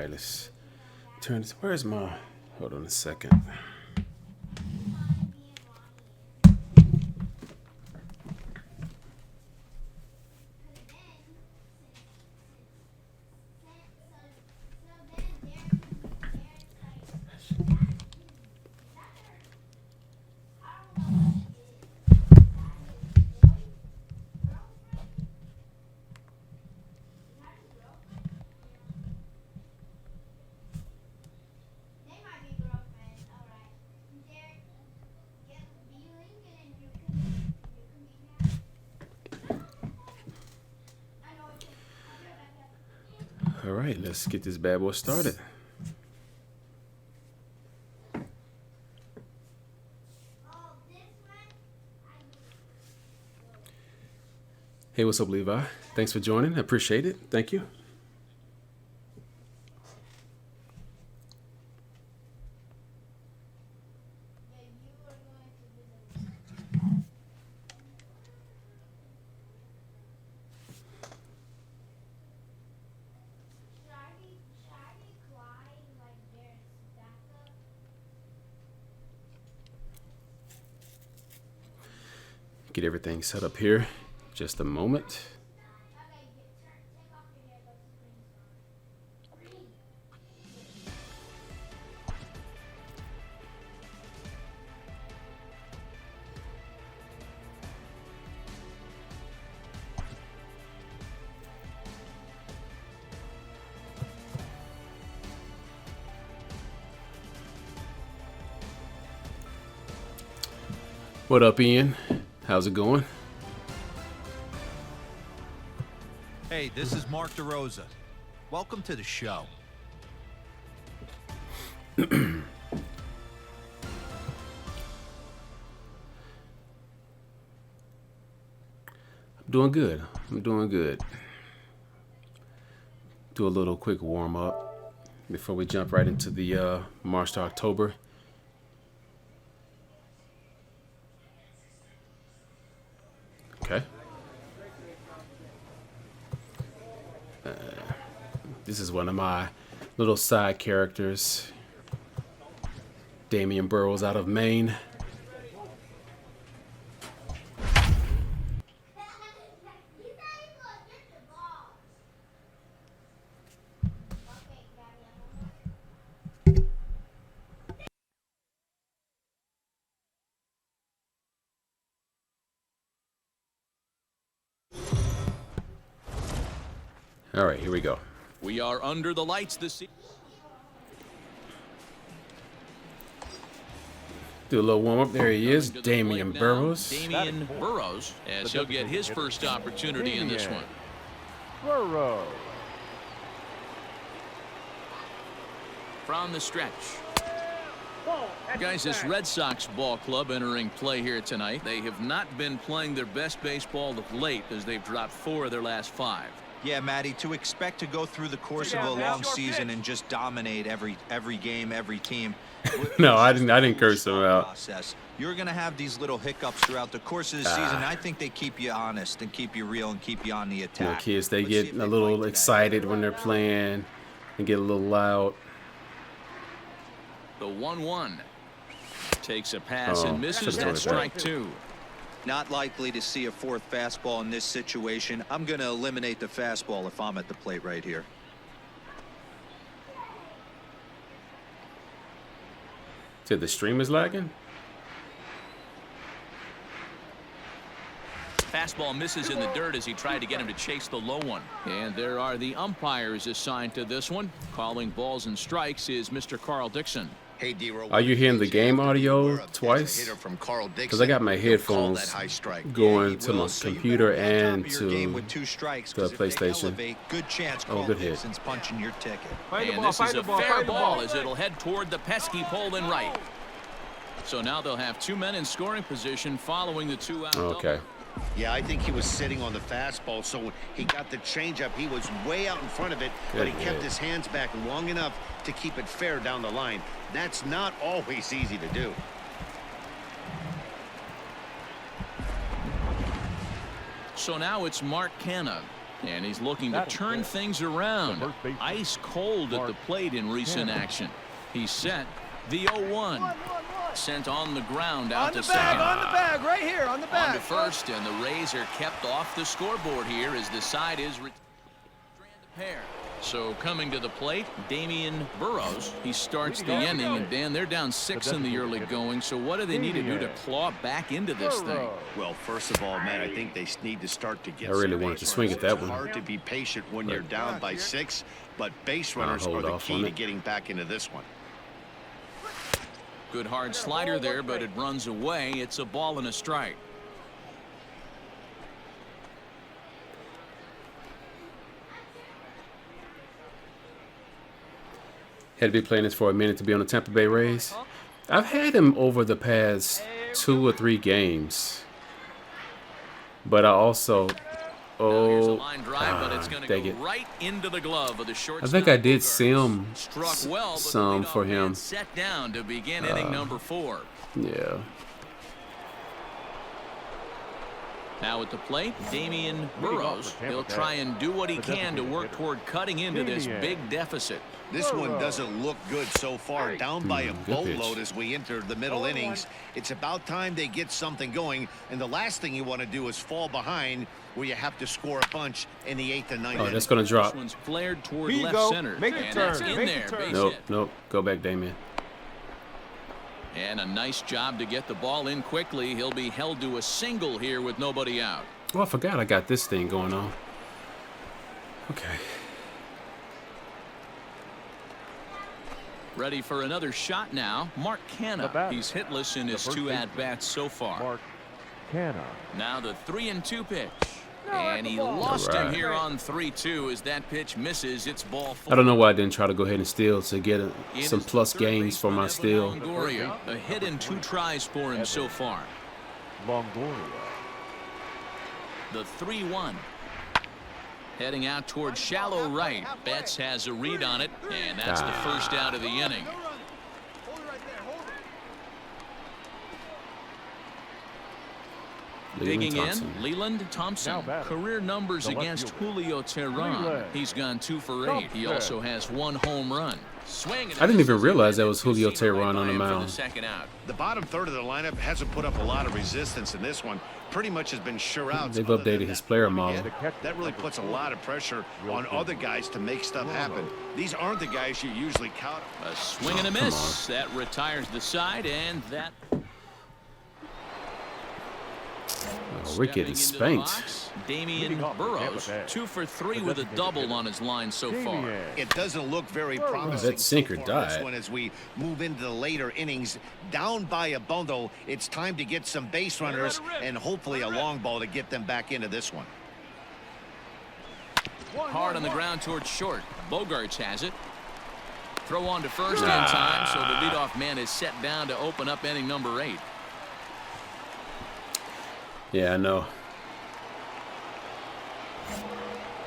right, let's turn this. Where's my? Hold on a second. All right, let's get this bad boy started. Hey, what's up, Levi? Thanks for joining. I appreciate it. Thank you. Get everything set up here. Just a moment. What up, Ian? How's it going? Hey, this is Mark DeRosa. Welcome to the show. I'm doing good. I'm doing good. Do a little quick warm up before we jump right into the March to October. Okay. This is one of my little side characters, Damian Burrows out of Maine. All right, here we go. We are under the lights this season. Do a little warm up. There he is, Damian Burrows. Damian Burrows, as he'll get his first opportunity in this one. Burrows. From the stretch. Guys, this Red Sox ball club entering play here tonight. They have not been playing their best baseball of late as they've dropped 4 of their last 5. Yeah, Matty, to expect to go through the course of a long season and just dominate every game, every team. No, I didn't curse him out. Process. You're going to have these little hiccups throughout the course of the season. I think they keep you honest and keep you real and keep you on the attack. You know, kids, they get a little excited when they're playing and get a little loud. The 1-1 takes a pass and misses. That strike 2. Not likely to see a 4th fastball in this situation. I'm going to eliminate the fastball if I'm at the plate right here. Said the stream is lagging? Fastball misses in the dirt as he tried to get him to chase the low one. And there are the umpires assigned to this one. Calling balls and strikes is Mr. Carl Dixon. Hey, D-Roll, Are you hearing the game audio twice? Because I got my headphones going to my computer and to the PlayStation. Good chance. Oh, good hit. Since punching your ticket. And this is a fair ball as it'll head toward the pesky pole in right. So now they'll have 2 men in scoring position following the 2-out. Okay. Yeah, I think he was sitting on the fastball, so when he got the changeup, he was way out in front of it, but he kept his hands back long enough to keep it fair down the line. That's not always easy to do. So now it's Mark Canha. And he's looking to turn things around. Ice cold at the plate in recent action. He's set. The 0-1. Sent on the ground out to second. On the bag, right here, on the bag. On to first, and the Rays are kept off the scoreboard here as the side is strand a pair. So coming to the plate, Damian Burrows. He starts the inning, and Dan, they're down 6 in the early going. So what do they need to do to claw back into this thing? Well, first of all, man, I think they need to start to get. I really wanted to swing at that one. It's hard to be patient when you're down by 6, but base runners are the key to getting back into this one. Good hard slider there, but it runs away. It's a ball and a strike. Had to be playing this for a minute to be on the Tampa Bay Rays. I've had him over the past 2 or 3 games. But I also... Oh, dang it. Right into the glove of the I think I did see him some for him. Set down to begin inning number 4. Yeah. Now at the plate, Damian Burrows. He'll try and do what he can to work toward cutting into this big deficit. This one doesn't look good so far. Down by a boatload as we enter the middle innings. It's about time they get something going. And the last thing you want to do is fall behind where you have to score a bunch in the 8th and 9th. Oh, that's going to drop. This one's flared toward left center. Make the and turn. that's in Make there. the turn. Nope, nope. Go back, Damian. And a nice job to get the ball in quickly. He'll be held to a single here with nobody out. Oh, I forgot I got this thing going on. Okay. Ready for another shot now. Mark Canha. He's hitless in his 2 at-bats so far. Mark Canha. Now the 3-2 pitch. And he lost him here on 3-2 as that pitch misses. It's ball 4. I don't know why I didn't try to go ahead and steal to get some plus gains for my steal. Longoria, a hit and 2 tries for him so far. Longoria. The 3-1. Heading out towards shallow right. Betts has a read on it, and that's the first out of the inning. Digging in, Leland Thompson. Career numbers against Julio Teheran. He's gone 2 for 8. He also has 1 home run. Swing. I didn't even realize that was Julio Teheran on the mound. The bottom third of the lineup hasn't put up a lot of resistance in this one. Pretty much has been sure out. They've updated his player model. That really puts a lot of pressure on other guys to make stuff happen. These aren't the guys you usually count. A swing and a miss. That retires the side, and that. Oh, we're getting spanked. Damian Burrows, 2 for 3 with a double on his line so far. It doesn't look very promising. That sinker died. This one as we move into the later innings, down by a bundle, it's time to get some base runners and hopefully a long ball to get them back into this one. Hard on the ground towards short. Bogarts has it. Throw on to first in time, so the leadoff man is set down to open up inning number 8. Yeah, I know.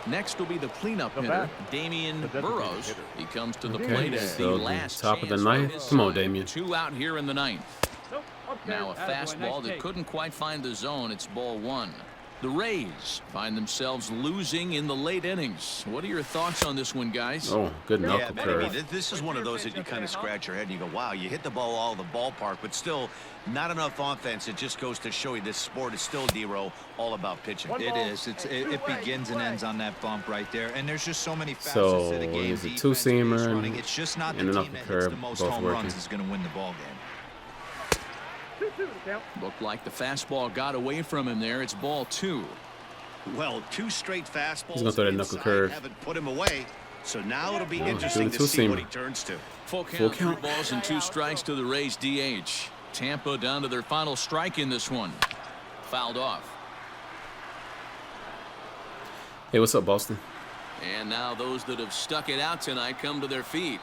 Next will be the cleanup hitter, Damian Burrows. He comes to the plate as the last top of the chance ninth. for his Come on, side. Damien. 2 out here in the 9th. Now a fastball that couldn't quite find the zone. It's ball 1. The Rays find themselves losing in the late innings. What are your thoughts on this one, guys? Oh, good knuckle curve. This is one of those that you kind of scratch your head and you go, wow, you hit the ball all the ballpark, but still not enough offense. It just goes to show you this sport is still, D-Row, all about pitching. It is. It begins and ends on that bump right there. And there's just so many facets So, to the game. is it two-seamer Running. It's just not the and a team knuckle that hits curve, the most both home working? runs is going to win the ball game. Looked like the fastball got away from him there. It's ball 2. Well, 2 straight fastballs. He's gonna throw that knuckle inside curve. Haven't put him away. So now it'll be interesting doing to the see what two-seamer. he turns to. Full count, Full 3 count. balls and 2 strikes to the Rays DH. Tampa down to their final strike in this one. Fouled off. Hey, what's up, Boston? And now those that have stuck it out tonight come to their feet.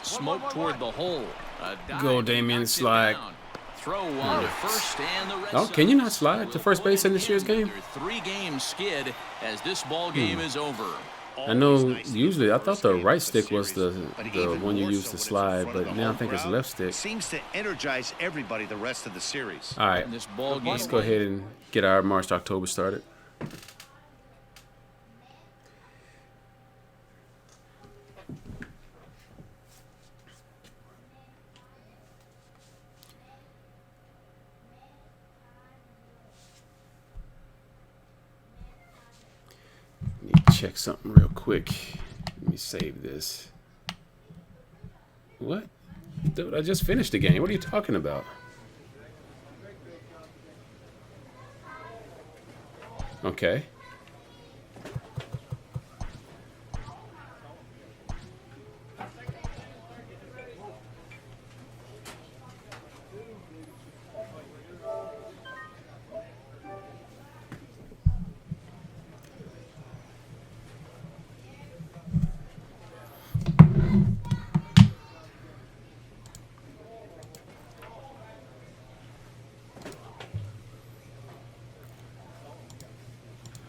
Smoke toward the hole. A dive Go, Damien, knocks it slide. down. Throw one to first, and the Red Oh, Sox can you not slide to first base in this year's game? Their 3-game skid as this ball game is over. I know usually I thought the right stick was the one you use to slide, but now I think it's left stick. Seems to energize everybody the rest of the series. All right, This ball game. let's go ahead and get our March to October started. Need to check something real quick. Let me save this. What? Dude, I just finished the game. What are you talking about? Okay.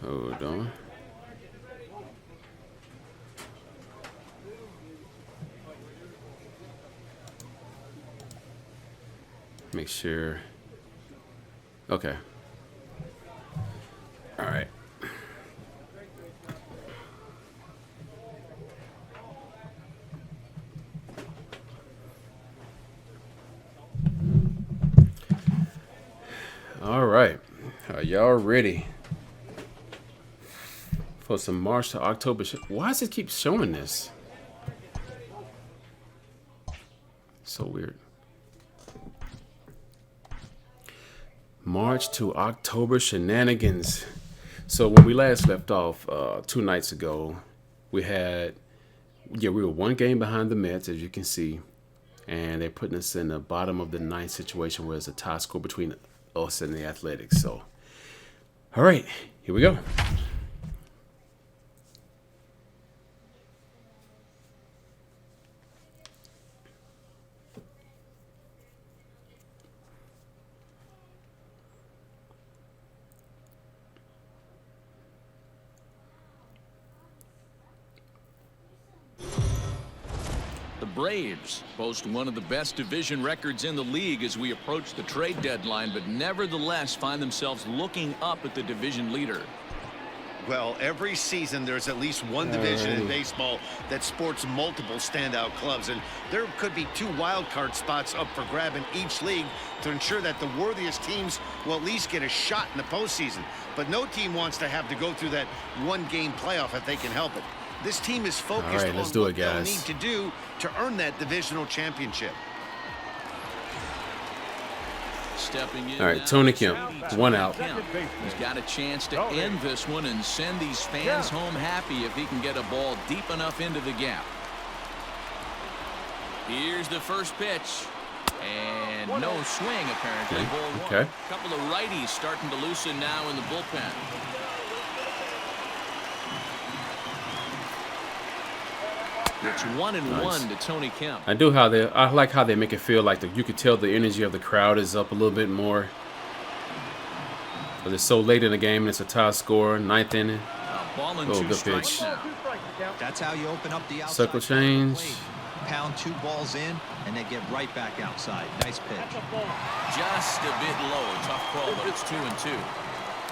Hold on. Make sure. Okay. All right. All right. Are y'all ready for some March to October? Why does it keep showing this? So weird. March to October shenanigans. So when we last left off 2 nights ago, we were 1 game behind the Mets, as you can see, and they're putting us in the bottom of the 9th situation where it's a tie score between us and the Athletics. So, all right, here we go. The Braves boast one of the best division records in the league as we approach the trade deadline, but nevertheless find themselves looking up at the division leader. Well, every season there's at least one division in baseball that sports multiple standout clubs, and there could be 2 wild card spots up for grab in each league to ensure that the worthiest teams will at least get a shot in the postseason. But no team wants to have to go through that 1-game playoff if they can help it. This team is focused on what they'll need to do to earn that divisional championship. Stepping in. All right, Tony Kemp, 1 out. He's got a chance to end this one and send these fans home happy if he can get a ball deep enough into the gap. Here's the first pitch. And no swing, apparently. Ball 1. Okay. A couple of righties starting to loosen now in the bullpen. It's 1-1 to Tony Kemp. I like how they make it feel like you could tell the energy of the crowd is up a little bit more. But it's so late in the game and it's a tie score, 9th inning. Ball and Oh, 2 good strikes pitch. now. That's how you open up the outside. Circle change. Pound 2 balls in, and they get right back outside. Nice pitch. Just a bit low. Tough call, but it's 2-2.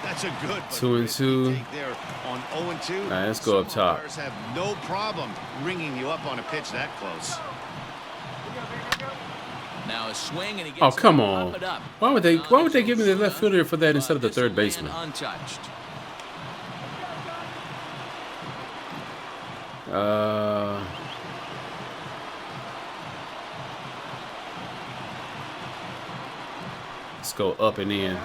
That's a good 2-2. take there on 0-2. All right, let's go up top. Players have no problem ringing you up on a pitch that close. Now a swing and he gets Oh, come it to on. pop it up. Why would they give me the left fielder for that instead of the third baseman? Untouched. Let's go up and in.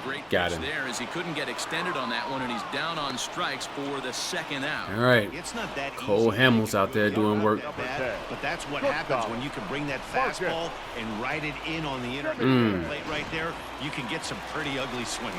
Great Got pitch him. there as he couldn't get extended on that one, and he's down on strikes for the 2nd out. All right. It's not that Cole easy. Hamels out there doing work. But that's what happens when you can bring that fastball and ride it in on the intermediate plate right there. You can get some pretty ugly swings.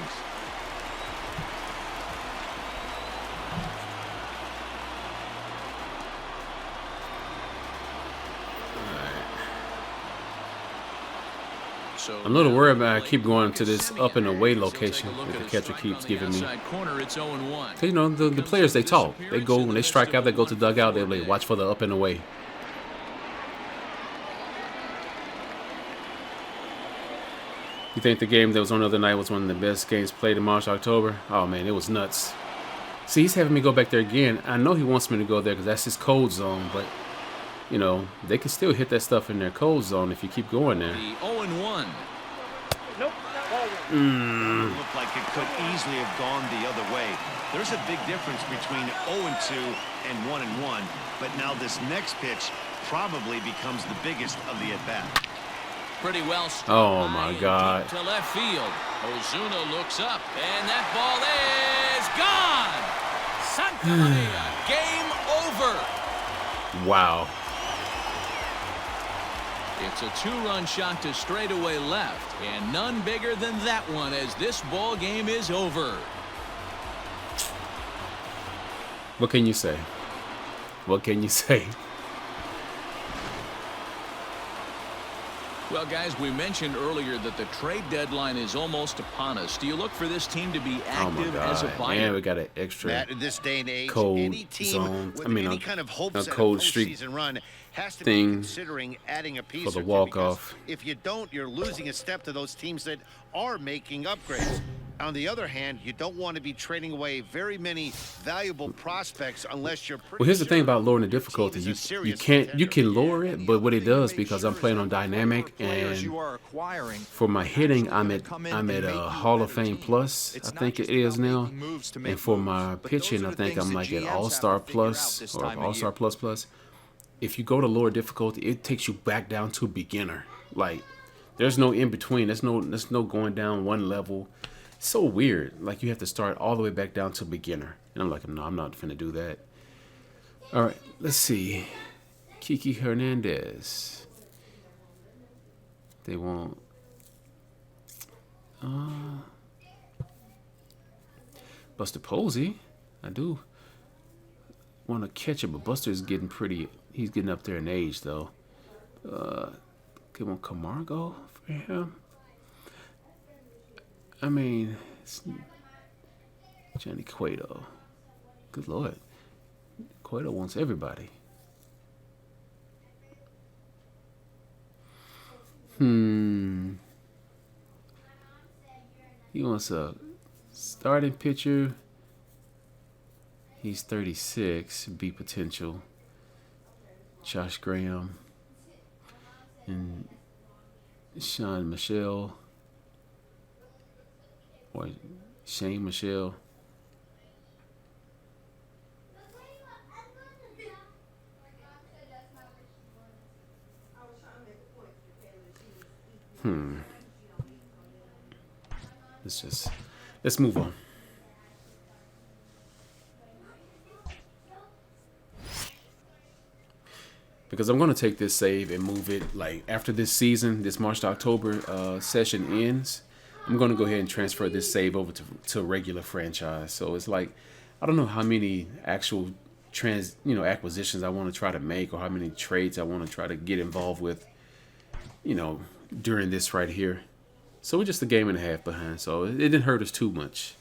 So I'm a little worried about I play keep going to is this Simeon. up and away He'll location take a look that at the a catcher strike keeps on the giving me. outside corner. It's 0-1. You know, the players, they talk. They go, when they strike out, they go to dugout. They're like, watch for the up and away. You think the game that was on the other night was one of the best games played in March, October? Oh, man, it was nuts. See, he's having me go back there again. I know he wants me to go there because that's his cold zone, but, you know, they can still hit that stuff in their cold zone if you keep going there. The 0-1. Looked like it could easily have gone the other way. There's a big difference between 0-2 and 1-1, but now this next pitch probably becomes the biggest of the at-bat. Pretty well. Oh, my God. To left field. Ozuna looks up, and that ball is gone. Santa Maria, game over. Wow. It's a two-run shot to straightaway left, and none bigger than that one as this ball game is over. What can you say? What can you say? Well, guys, we mentioned earlier that the trade deadline is almost upon us. Do you look for this team to be Oh, my active as a God. buyer? Man, we got an extra Matt, in this day and age, cold any team zone. with I mean, any a- kind of hopes a at cold a streak postseason run has to thing be considering adding a piece for the or two, walk-off. because if you don't, you're losing a step to those teams that are making upgrades. On the other hand, you don't want to be trading away very many valuable prospects unless you're pretty Well, here's the thing sure about lowering the your team difficulty. is a You serious can contender. lower it, but what it does, because I'm playing on dynamic, and for my hitting, I'm at Hall of Fame plus, I think it is now, and for my pitching, I think I'm like at All-Star plus or All-Star plus plus. If you go to lower difficulty, it takes you back down to beginner. Like, there's no in between. There's no going down one level. So weird. Like, you have to start all the way back down to beginner. And I'm like, no, I'm not finna do that. All right, let's see. Kiki Hernandez. They won't. Buster Posey. I do want to catch it, but Buster's getting pretty. He's getting up there in age, though. Come on, Camargo for him. I mean, it's Johnny Cueto. Good Lord. Cueto wants everybody. He wants a starting pitcher. He's 36, B potential. Josh Graham. And Sean Michelle. Or Shane Michelle. Let's move on. Because I'm going to take this save and move it, like, after this season, this March to October session ends, I'm going to go ahead and transfer this save over to a regular franchise. So it's like, I don't know how many actual acquisitions I want to try to make, or how many trades I want to try to get involved with, during this right here. So we're just a game and a half behind, so it didn't hurt us too much.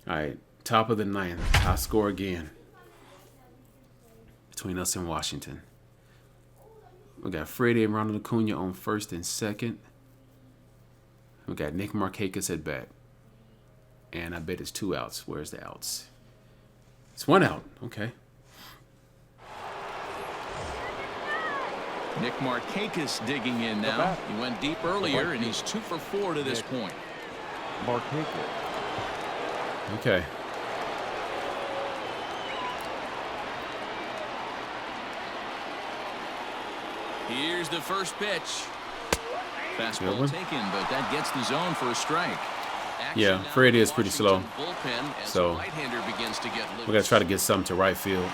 All right, top of the ninth, high score again between us and Washington. We got Freddie and Ronald Acuna on first and second. We got Nick Markakis at bat. And I bet it's 2 outs. Where's the outs? It's 1 out. Okay. Nick Markakis digging in now. He went deep earlier, and he's 2 for 4 to this point. Markakis. Okay. Here's the first pitch. Fastball taken, but that gets the zone for a strike. Yeah, Freddie is pretty slow. So we're going to try to get something to right field.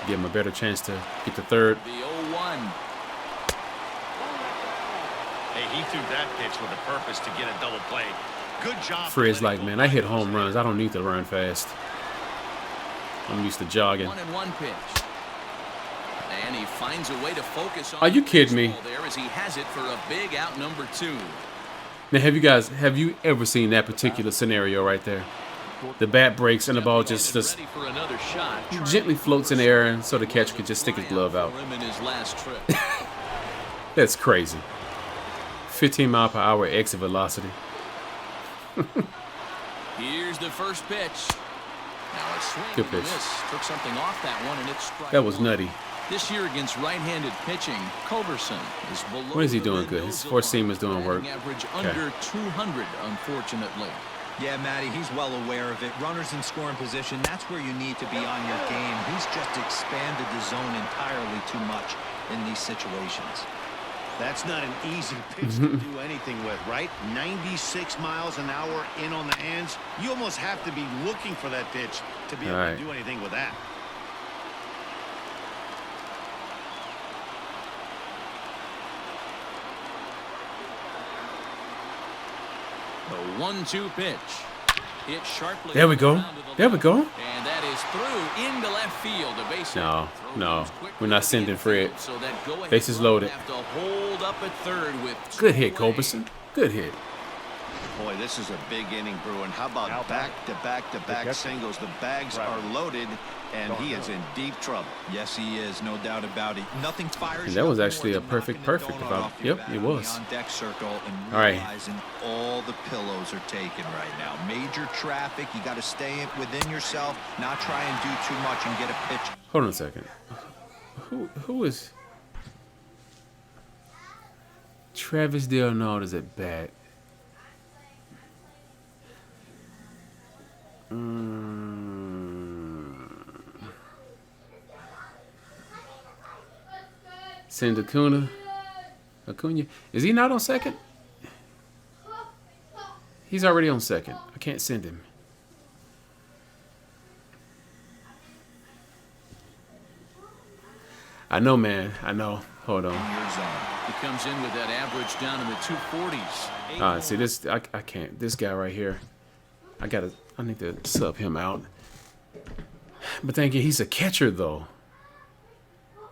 Give him a better chance to get to third. The 0-1. Hey, he threw that pitch with a purpose to get a double play. Good job. Fred's like, man, I hit home runs. I don't need to run fast. I'm used to jogging. 1-1 pitch. And he finds a way to focus on. Are you kidding me? There as he has it for a big out number 2. Now, have you ever seen that particular scenario right there? The bat breaks and the ball just ready for another shot. gently floats in the air so the catcher could just stick his glove out. For him in his last trip. That's crazy. 15-mile-per-hour exit velocity. Here's the first pitch. Now a swing Good and a pitch. miss. Took something off that one, and it's strike That was one. nutty. This year against right-handed pitching, Culberson is below. What is he the doing red good? nose His four-seam is doing line, work. batting average Okay. under 200, unfortunately. Yeah, Matty, he's well aware of it. Runners in scoring position, that's where you need to be on your game. He's just expanded the zone entirely too much in these situations. That's not an easy pitch to do anything with, right? 96 miles an hour in on the hands. You almost have to be looking for that pitch to be able to do anything with that. The 1-2 pitch. Hit sharply. There we go. around to the There we left. go. And that is through into left field. A base hit. No, Throw no. moves quickly We're not to the sending infield, Fred. So that go-ahead Bases runner loaded. have to hold up at third with Good two hit, away. Culberson. Good hit. Boy, this is a big inning, Bruin. How about Now back-to-back-to-back catcher. singles? The bags Right. are loaded, and he is in deep trouble. Yes, he is, no doubt about it. Nothing fires And that you was up actually more a than perfect knocking the if donut I- off your yep, bat it on the was. on-deck circle and All right. realizing all the pillows are taken right now. Major traffic. You got to stay within yourself, not try and do too much and get a pitch. Hold on a second. Who is Travis D'Arnaud is at bat? Send Acuna. Is he not on second? He's already on second. I can't send him. I know, man. I know. Hold on. Your zone. He comes in with that average down in the 240s. All right, see this. I can't. This guy right here. I need to sub him out. But thank you. He's a catcher though,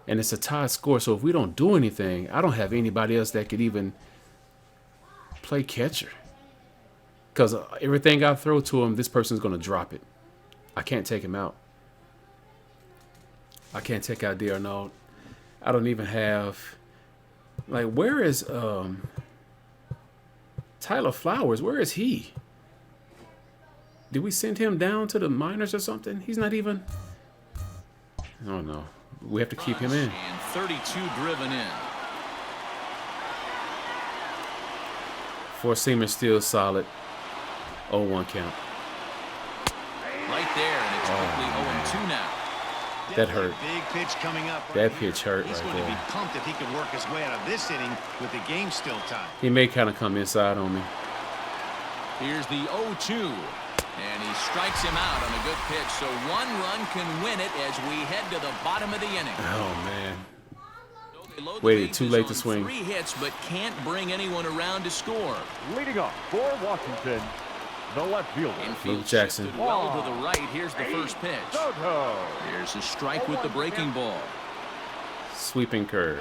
and it's a tie score. So if we don't do anything, I don't have anybody else that could even play catcher. Because everything I throw to him, this person's gonna drop it. I can't take him out. I can't take out D'Arnaud. I don't even have. Like, where is Tyler Flowers? Where is he? Did we send him down to the minors or something? He's not even. I don't know. We have to keep him in. And 32 driven in. Four-seamer still solid. 0-1 count. Right there, and it's quickly 0-2 now. That hurt. Big pitch coming up. That pitch hurt He's right going to be there. pumped if he can work his way out of this inning with the game still tied. He may kind of come inside on me. Here's the 0-2. And he strikes him out on a good pitch. So one run can win it as we head to the bottom of the inning. Oh, man. They load the Waited too bases late to on swing. 3 hits, but can't bring anyone around to score. Leading off for Washington, the left fielder, Infield Luke Jackson. shifted well to the right. Here's the first pitch. Soto. Here's a strike with the breaking ball. Sweeping curve.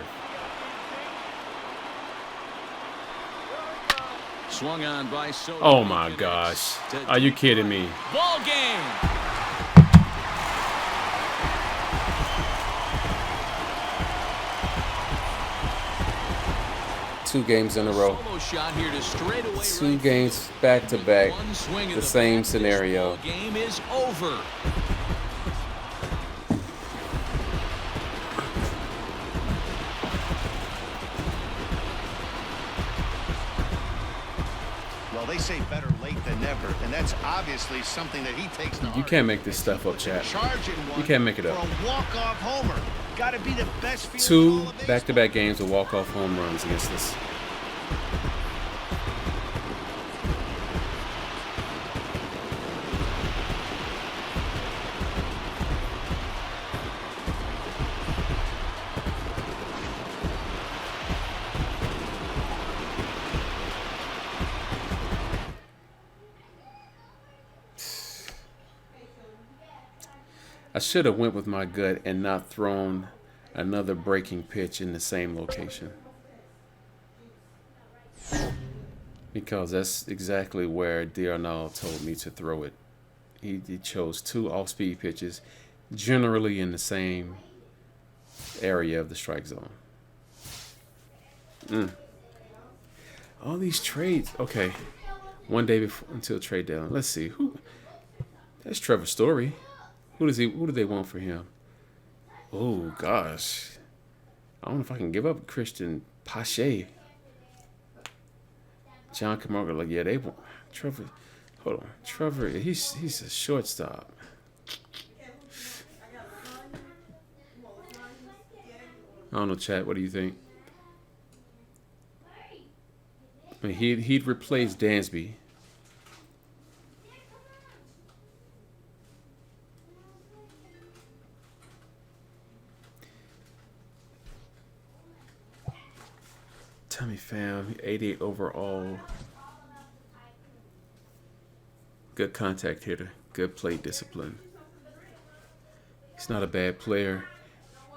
Swung on by Soto. Oh, my gosh. Are you kidding me? Ball game. Two games in a row. Solo shot here to straightaway Two right games field. back to back. One swing of The same bat, this scenario. ball game is over. Well, they say better late than never, and that's obviously something that he takes to You heart. can't make this stuff up, chat. Charge in one You can't make it up. For a walk-off homer. Got to be the best feeling in Two all of baseball. back-to-back games with walk-off home runs against us. I should have went with my gut and not thrown Another breaking pitch in the same location. Because that's exactly where D'Arnaud told me to throw it. He chose 2 off-speed pitches, generally in the same area of the strike zone. All these trades. Okay. One day before until trade deadline. Let's see. That's Trevor Story. Who do they want for him? Oh gosh. I don't know if I can give up Christian Pache. John Camargo, like, yeah, they want Trevor. Hold on. Trevor, he's a shortstop. I don't know, chat. What do you think? I mean, he'd replace Dansby. Tommy Pham, 88 overall. Good contact hitter. Good plate discipline. He's not a bad player.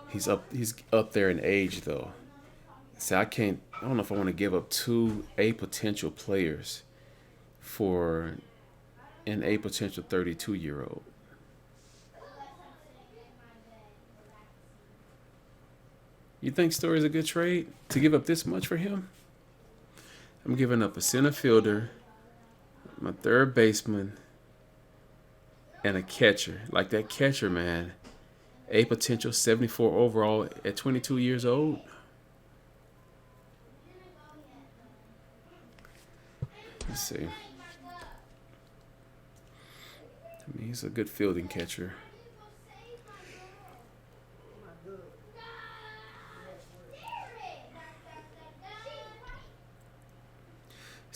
He's up there in age though. See, I don't know if I want to give up 2 A potential players for an A potential 32-year-old. You think Story's a good trade to give up this much for him? I'm giving up a center fielder, my third baseman, and a catcher. Like that catcher, man. A potential 74 overall at 22 years old. Let's see. I mean, he's a good fielding catcher.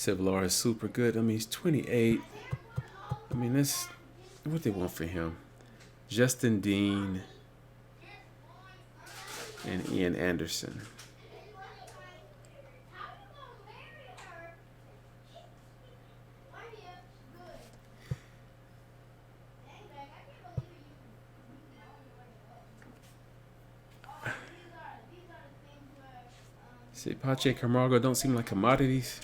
Villar is super good. I mean, he's 28. I mean, that's what they want for him. Justin Dean and Ian Anderson. See, Pache Camargo don't seem like commodities.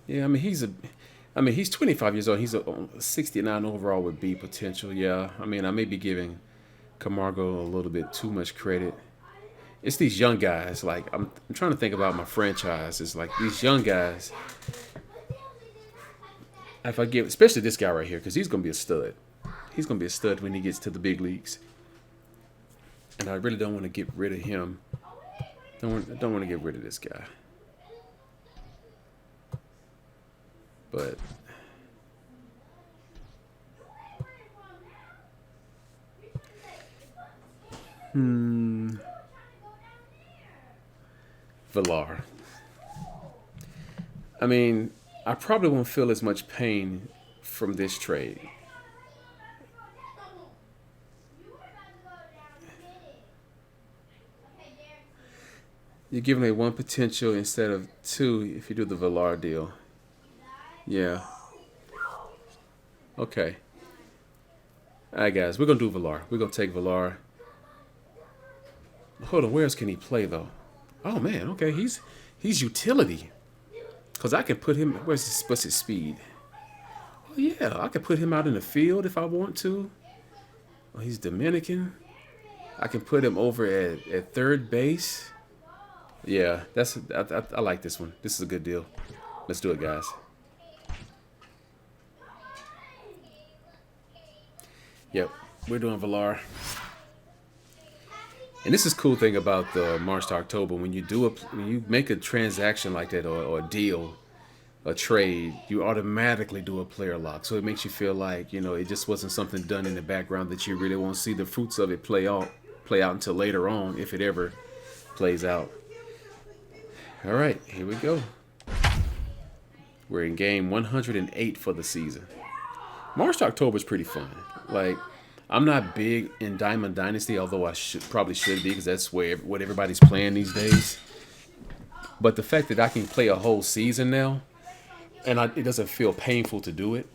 Yeah, I mean he's 25 years old. He's a 69 overall with B potential. Yeah, I mean I may be giving Camargo a little bit too much credit. It's these young guys. Like I'm trying to think about my franchise. It's like these young guys. If I give, especially this guy right here, because he's gonna be a stud. He's gonna be a stud when he gets to the big leagues. And I really don't want to get rid of him. Don't want to get rid of this guy. But Villar. I mean, I probably won't feel as much pain from this trade. You're giving me 1 potential instead of 2 if you do the Villar deal. Yeah. Okay. All right, guys. We're going to do Villar. We're going to take Villar. Hold on. Where else can he play, though? Oh, man. Okay. He's utility. Because I can put him... What's his speed? Oh, yeah. I can put him out in the field if I want to. Oh, he's Dominican. I can put him over at third base. Yeah. I like this one. This is a good deal. Let's do it, guys. Yep, we're doing Villar. And this is cool thing about the March to October. When you make a transaction like that or a deal, a trade, you automatically do a player lock. So it makes you feel like, it just wasn't something done in the background that you really won't see the fruits of it play out until later on, if it ever plays out. All right, here we go. We're in game 108 for the season. March to October is pretty fun. Like, I'm not big in Diamond Dynasty, although I probably should be, because that's what everybody's playing these days. But the fact that I can play a whole season now, and it doesn't feel painful to do it,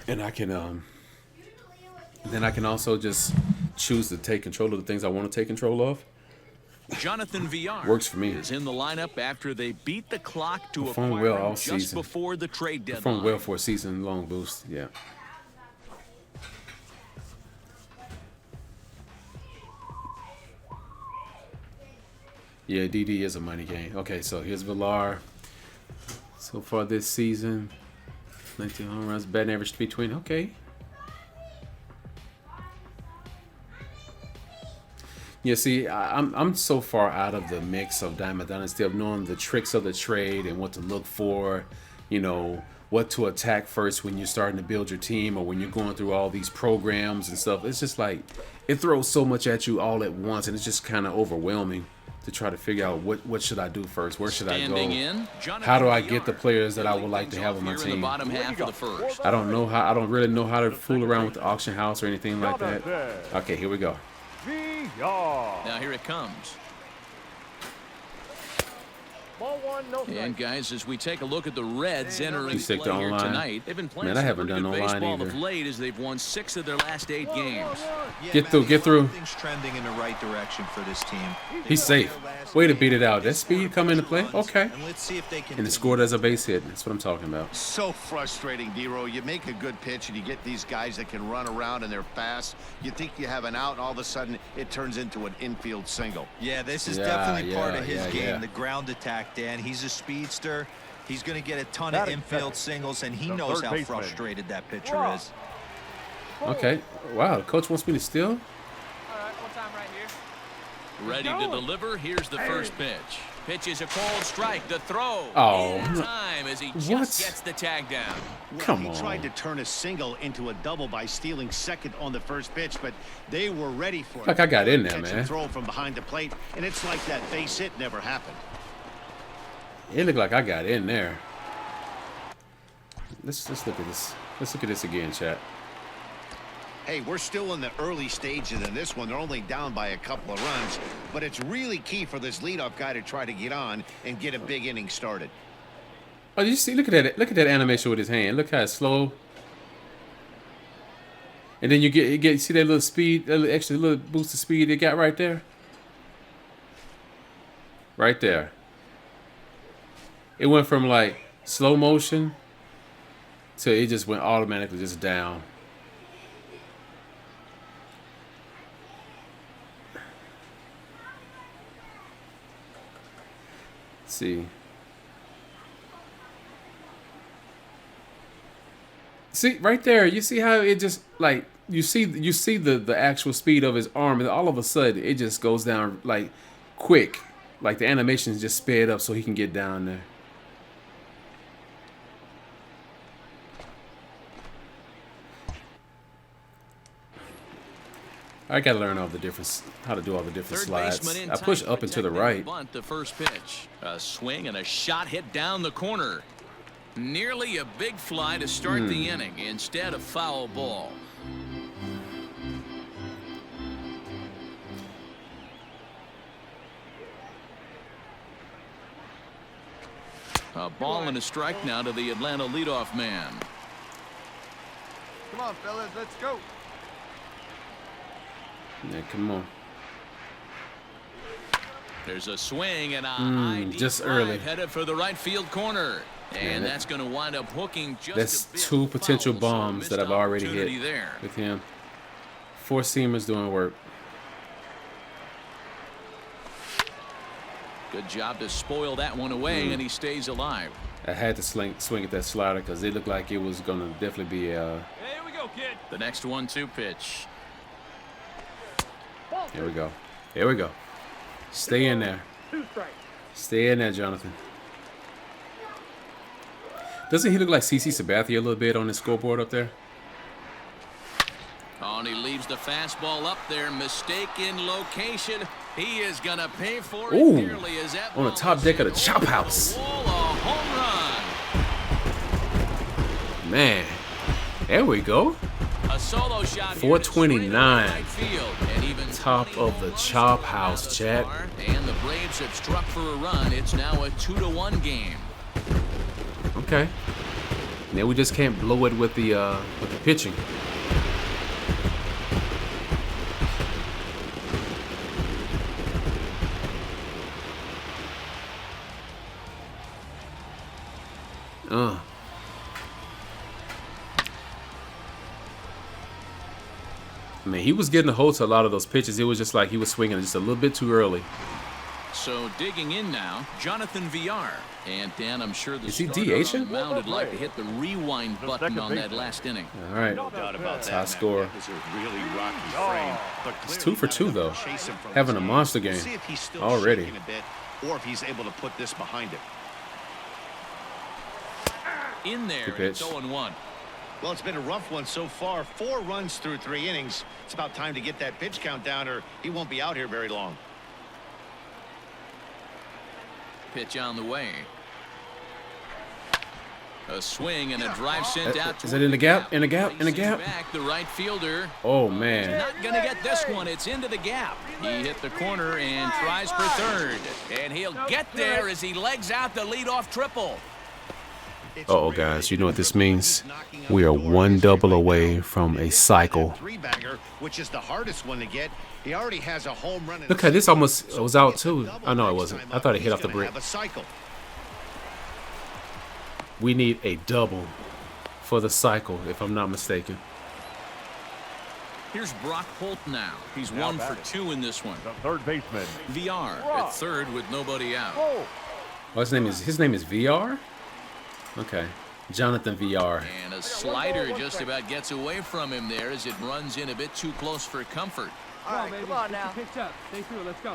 and I can, then I can also just choose to take control of the things I want to take control of. Jonathan VR Works for me. is in the lineup after they beat the clock to Performed acquire well all him just season. before the trade deadline. Performed well for a season-long boost. Yeah. Yeah, DD is a money game. Okay, so here's Villar. So far this season, 19 home runs, batting average between. Okay. Yeah, see, I'm so far out of the mix of Diamond Dynasty of knowing the tricks of the trade and what to look for, you know, what to attack first when you're starting to build your team or when you're going through all these programs and stuff. It's just like it throws so much at you all at once, and it's just kind of overwhelming to try to figure out what should I do first, where should I go, how do I get the players that I would like to have on my team. I don't know how. I don't really know how to fool around with the auction house or anything like that. Okay, here we go. Now here it comes. Ball one, no strike. And guys, as we take a look at the Reds entering stick play to here online. tonight, they've been playing Man, I some haven't pretty done good online baseball either. of late as they've won 6 of their last 8 games. Yeah, Get through, get through. Everything's trending in the right direction for this team. He's safe. Way to beat it out. That speed come into play. Okay. And let's see if they can. And it scored as a base hit. That's what I'm talking about. So frustrating, D-Row. You make a good pitch and you get these guys that can run around and they're fast. You think you have an out, and all of a sudden it turns into an infield single. Yeah, this is Yeah, definitely part yeah, of his yeah, game, yeah. the ground attack, Dan. He's a speedster. He's going to get a ton That of is infield second. singles, and he The knows third how baseman. frustrated that pitcher Wow. is. Okay. Wow, the coach wants me to steal? All right, one time right here. Ready to deliver. Here's the first pitch. Pitch is a cold strike. The throw. Oh, In time as he just what? gets the tag down. Come He on. tried to turn a single into a double by stealing second on the first pitch, but they were ready for it. Like I got in there, Catch man. and throw from behind the plate, and it's like that base hit never happened. It looked like I got in there. Let's look at this. Let's look at this again, chat. Hey, we're still in the early stages in this one. They're only down by a couple of runs, but it's really key for this leadoff guy to try to get on and get a big inning started. Oh, you see? Look at that! Look at that animation with his hand. Look how it's slow. And then you get see that little speed, that little extra little boost of speed it got right there. Right there. It went from like slow motion to it just went automatically just down. Let's see. See right there, you see how it just like you see the actual speed of his arm, and all of a sudden it just goes down like quick, like the animation is just sped up so he can get down there. I gotta learn all the different how to do all the different Third slides. baseman in I push tight, up and to the protecting right. Bunt the first pitch. A swing and a shot hit down the corner. Nearly a big fly to start the inning. Instead, a foul ball. A ball and a strike now to the Atlanta leadoff man. Come on, fellas, let's go. Yeah, come on. There's a swing and a high deep just drive early. headed for the right field corner. And that- that's going to wind up hooking just That's a bit two potential foul, so bombs missed that I've already hit opportunity there. with him. 4 seamers doing work. Good job to spoil that one away, and he stays alive. I had to swing at that slider because it looked like it was gonna definitely be Here we go, kid. The next 1-2 pitch. Here we go. Here we go. Stay in there. Stay in there, Jonathan. Doesn't he look like CC Sabathia a little bit on the scoreboard up there? Oh, and he leaves the fastball up there. Mistaken location. He is going to pay for it Ooh, dearly as that on the ball top is deck of the hit chop over house. the wall, a home Man, there we go. run. A solo shot here 429. to straight right field. And even Top 20 of the home runs chop thus house, Chad. far. And the Braves have struck for a run. It's now a 2-1 game. Okay. Now we just can't blow it with the pitching. I mean, he was getting a hold to a lot of those pitches. It was just like he was swinging just a little bit too early. So digging in now, Jonathan VR. And Dan, I'm sure the Is he starter on the DHing? mound would like to hit the rewind button on that last inning. All right. No doubt about that. High score. That was a really rocky frame. But It's clearly 2 for gotta 2 though. chase him from Having this a game. monster game See if he's still already. shaking a bit, or if he's able to put this behind him. In there, Good it's pitch. 0-1. Well, it's been a rough one so far. 4 runs through 3 innings. It's about time to get that pitch count down, or he won't be out here very long. Pitch on the way. A swing and a drive sent out. Is it in the gap? In the gap? In the gap? Back, the right fielder. Oh, man. Not gonna get this one. It's into the gap. He hit the corner and tries for third. And he'll get there as he legs out the leadoff triple. Uh-oh, guys. You know what this means? We are 1 double away from a cycle. 3-bagger, which is the hardest one to get. He already has a home run. Look, this almost was out, too. Oh, no, it wasn't. I thought it hit off the brick. Have a cycle. We need a double for the cycle, if I'm not mistaken. Here's Brock Holt now. He's 1 for 2 in this one. The third baseman. VR at third with nobody out. Oh, Oh, his name is VR? Okay. Jonathan VR. And a slider just about gets away from him there as it runs in a bit too close for comfort. All right, come on now. Picked up. Stay through. Let's go.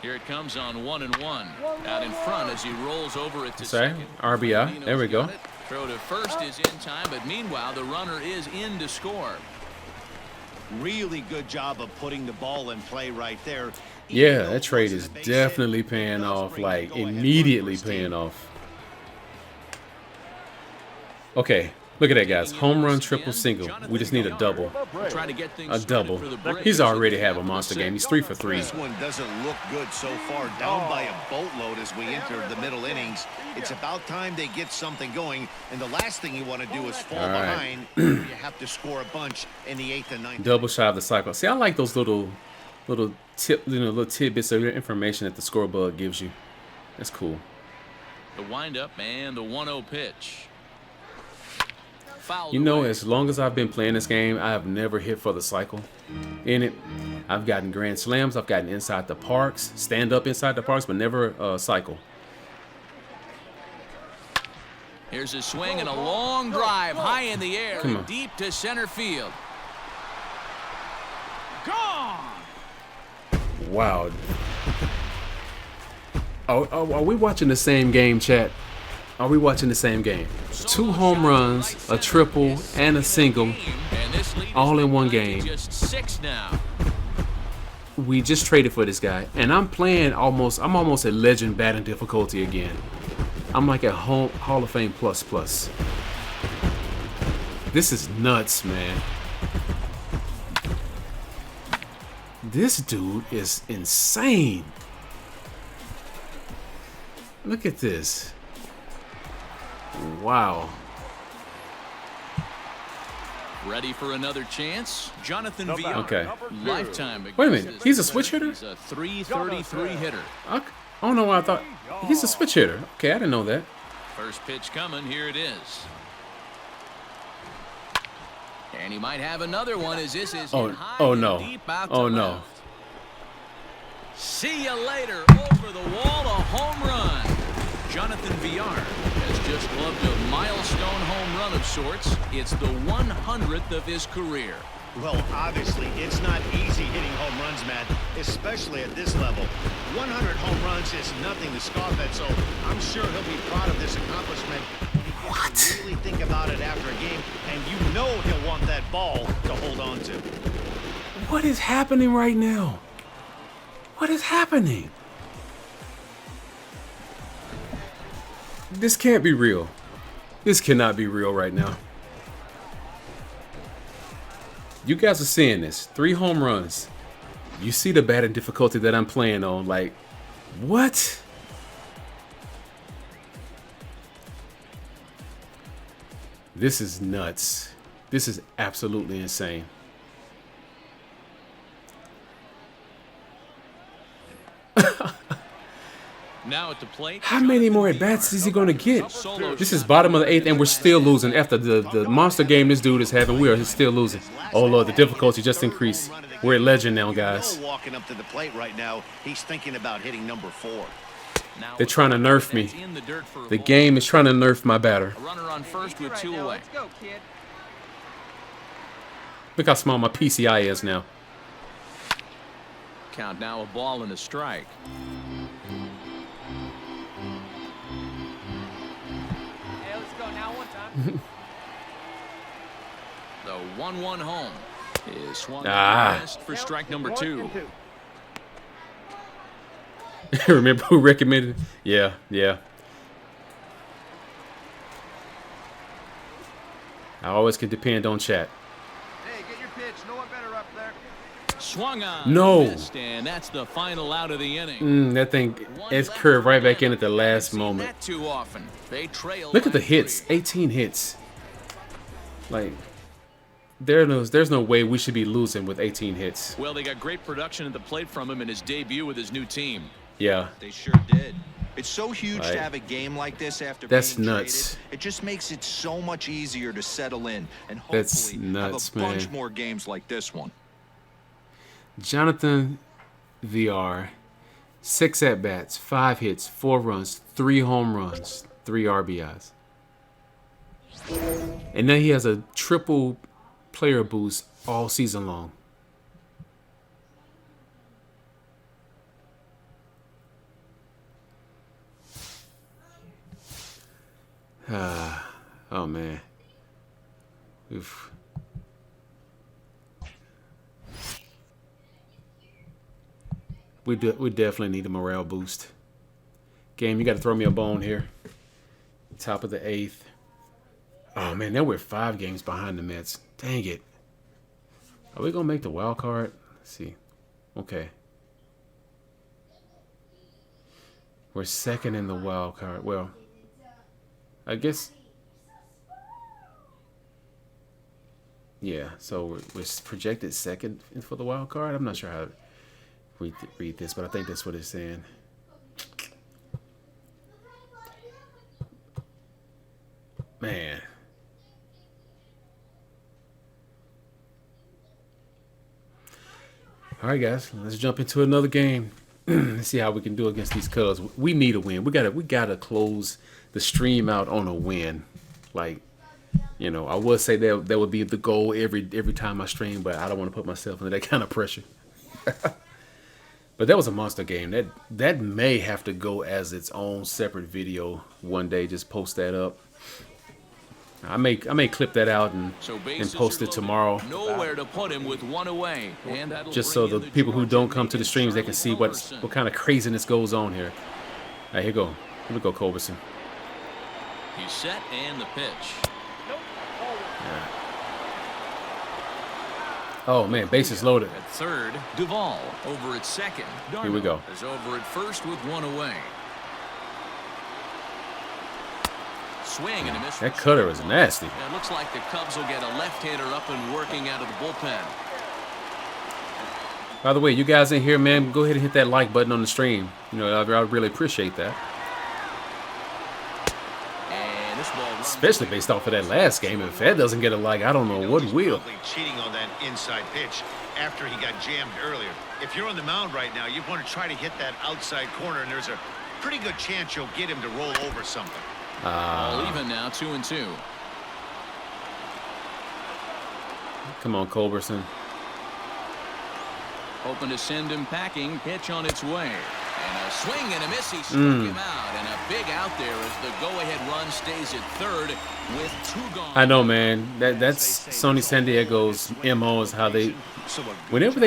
Here it comes on 1-1. Out in front as he rolls over it to Sorry, second. RBI. There we go. Got it. Throw to first is in time, but meanwhile the runner is in to score. Really good job of putting the ball in play right there. Yeah, that trade is definitely paying off, like immediately paying off. Okay, look at that, guys. Home run, triple, single. We just need a double. Trying to get things A started double. for the break. He's already have a monster game. He's 3 for 3. This one doesn't look good so far. Down by a boatload as we enter the middle innings. It's about time they get something going. And the last thing you want to do is fall All right. behind. You have to score a bunch in the 8th and 9th. Double shy of the cycle. See, I like those little tidbits of information that the scoreboard gives you. That's cool. The windup and the 1-0 pitch. Fouled You know, away. as long as I've been playing this game, I have never hit for the cycle in it. I've gotten grand slams. I've gotten inside the parks, stand up inside the parks, but never cycle. Here's a swing and a long drive high in the air Come and on. deep to center field. Gone! Wow. Are we watching the same game, chat? Are we watching the same game? 2 home runs, a triple, and a single, And this lead is all in one down to game. Just 6 now. We just traded for this guy, and I'm almost at legend batting difficulty again. I'm like at Hall of Fame plus. This is nuts, man. This dude is insane. Look at this. Wow. Ready for another chance? Jonathan VR. Okay. Lifetime. Wait a minute, he's a switch hitter? He's a 333 hitter. I don't know why I thought he's a switch hitter. Okay, I didn't know that. First pitch coming. Here it is. And he might have another one as this is hit high Oh and no. deep out Oh to no. left. See you later. Over the wall, a home run. Jonathan VR has just gloved a milestone home run of sorts. It's the 100th of his career. Well, obviously, it's not easy hitting home runs, Matt, especially at this level. 100 home runs is nothing to scoff at, so I'm sure he'll be proud of this accomplishment. What? Really think about it after a game, and you know he'll want that ball to hold on to. What is happening right now? What is happening? This can't be real. This cannot be real right now. You guys are seeing this. 3 home runs. You see the batting difficulty that I'm playing on. Like, what? This is nuts. This is absolutely insane. Now at the plate. How many more at-bats is he going to get? This is bottom of the 8th, and we're still losing. After the monster game this dude is having, we are still losing. Oh, Lord, the difficulty just increased. We're at legend now, guys. Walking up to the plate right now, he's thinking about hitting number 4. They're trying to nerf me. The game is trying to nerf my batter. A runner on first with 2 away. Let's go, kid. Look how small my PCI is now. Count now a ball and a strike. Hey, let's go now one time. The 1-1 home is swung Ah. missed for strike number 2. Remember who recommended it? Yeah, yeah. I always can depend on chat. Hey, get your pitch. No one better up there. Swung on. No. Missed, and that's the final out of the inning. That thing, it's curved right back in at the last Seen moment. that too often. They trail Look at the by hits. 3. 18 hits. Like, there's no way we should be losing with 18 hits. Well, they got great production at the plate from him in his debut with his new team. Yeah. They sure did. It's so huge Right. to have a game like this after That's being nuts. traded. It just makes it so much easier to settle in and That's hopefully nuts, have a bunch man. more games like this one. Jonathan VR, 6 at-bats, 5 hits, 4 runs, 3 home runs, 3 RBIs. And now he has a triple player boost all season long. Oh man. Oof. We definitely need a morale boost. Game, you got to throw me a bone here. Top of the 8th. Oh man, now we're 5 games behind the Mets. Dang it. Are we gonna make the wild card? Let's see. Okay. We're 2nd in the wild card. Well, I guess. Yeah, so we're projected 2nd for the wild card. I'm not sure how to read this, but I think that's what it's saying. Man. All right, guys, let's jump into another game. Let's see how we can do against these Cubs. We need a win. We gotta close the stream out on a win. Like, you know, I would say that would be the goal every time I stream, but I don't want to put myself under that kind of pressure. But that was a monster game. That may have to go as its own separate video one day. Just post that up. I may clip that out and post it tomorrow. Nowhere to put him with 1 away. And that'll Just so bring the in people who Georgia don't come to the native streams, they can Charlie see what Culberson. kind of craziness goes on here. All right, here we go, Culberson. He's set and the pitch. Yeah. Oh man, bases loaded. At third, Duvall over at second. Here we go. Is over at first with 1 away. Swing and a miss. That cutter is nasty. It looks like the Cubs will get a left-hander up and working out of the bullpen. By the way, you guys in here, man, go ahead and hit that like button on the stream. You know, I'd really appreciate that. And this ball runs Especially based off of that last game. If that doesn't get a like, I don't know what He's will. probably cheating on that inside pitch after he got jammed earlier. If you're on the mound right now, you want to try to hit that outside corner, and there's a pretty good chance you'll get him to roll over something. all even now, 2-2. Come on, Culberson. Hoping to send him packing. Pitch on its way. And a swing and a miss. He struck him out. And a big out there as the go-ahead run stays at third with 2 gone. I know, man. That's Sony San Diego's MO is how they, whenever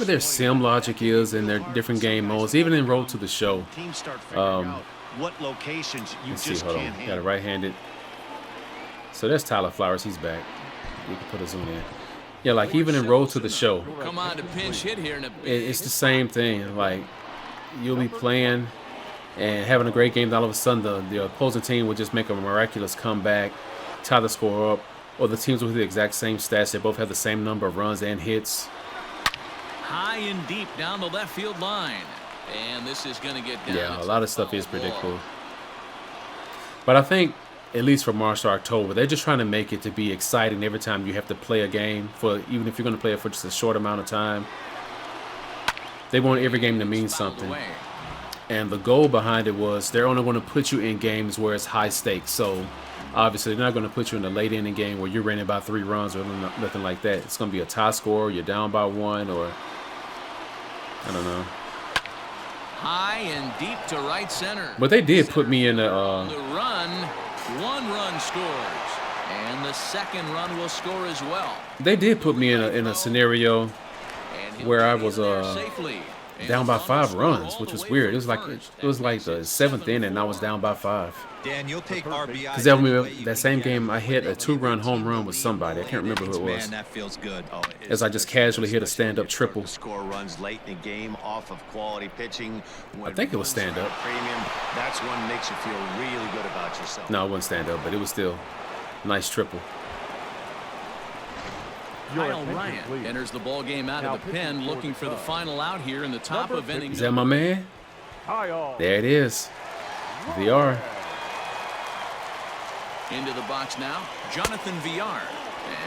their sim logic is in their different game modes, even in Road to the Show. Teams start figuring out what locations you Let's see, just hold can't on. Got handle. it right-handed. So there's Tyler Flowers. He's back. We can put a zoom in. Yeah, like even in Road to the Show, Come on to pinch hit here in a it's the same thing. Like you'll be playing and having a great game, then all of a sudden the opposing team will just make a miraculous comeback, tie the score up, or the teams with the exact same stats. They both have the same number of runs and hits. high and deep down the left field line. And this is going to get down. Yeah, a lot of stuff is predictable. But I think, at least for March or October, they're just trying to make it to be exciting every time you have to play a game. For even if you're going to play it for just a short amount of time, they want every game to mean something. And the goal behind it was they're only going to put you in games where it's high stakes. So obviously they're not going to put you in a late inning game where you're running by 3 runs or nothing like that. It's going to be a tie score, you're down by 1, or I don't know. High and deep to right center. But they did put me in a The run, 1 run scores, and the second run will score as well. they did put me in a scenario And he'll where I get was in there safely. And down the by run 5 will runs, score which all was the way weird. from It was like the 7th inning and I was down by 5. Dan, you'll take RBI. Because that same game I hit a 2-run home run with somebody. I can't remember who it was. Man, that feels good. As I just casually hit a stand-up triple. Score runs late in the game off of quality pitching. I think it was stand-up. Premium. That's one makes you feel really good about yourself. No, it wasn't stand-up, but it was still nice triple. Kyle Ryan enters the ball game out of the pen, looking for the final out here in the top of inning. Is that my man? Kyle. There it is. VR. Into the box now, Jonathan VR.